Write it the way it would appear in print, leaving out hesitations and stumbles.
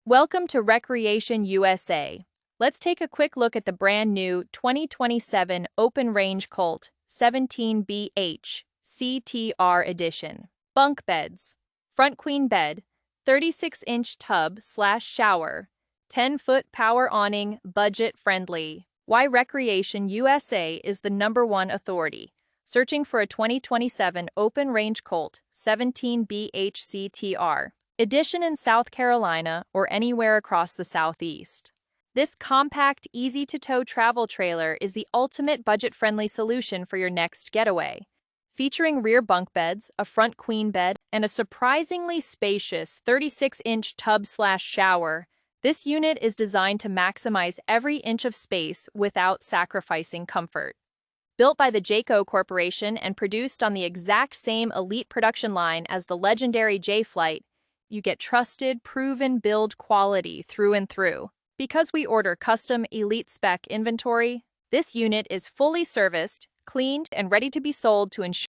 Welcome to Recreation USA. Let's take a quick look at the brand new 2027 Open Range Colt 17BH CTR Edition. Bunk beds. Front queen bed, 36-inch tub/shower, 10-foot power awning, budget-friendly. Why Recreation USA is the #1 authority. Searching for a 2027 Open Range Colt 17BH CTR Edition in South Carolina or anywhere across the Southeast. This compact, easy-to-tow travel trailer is the ultimate budget-friendly solution for your next getaway. Featuring rear bunk beds, a front queen bed, and a surprisingly spacious 36-inch tub/shower, this unit is designed to maximize every inch of space without sacrificing comfort. Built by the Jayco Corporation and produced on the exact same elite production line as the legendary J-Flight, you get trusted, proven build quality through and through. Because we order custom elite spec inventory, this unit is fully serviced, cleaned, and ready to be sold to ensure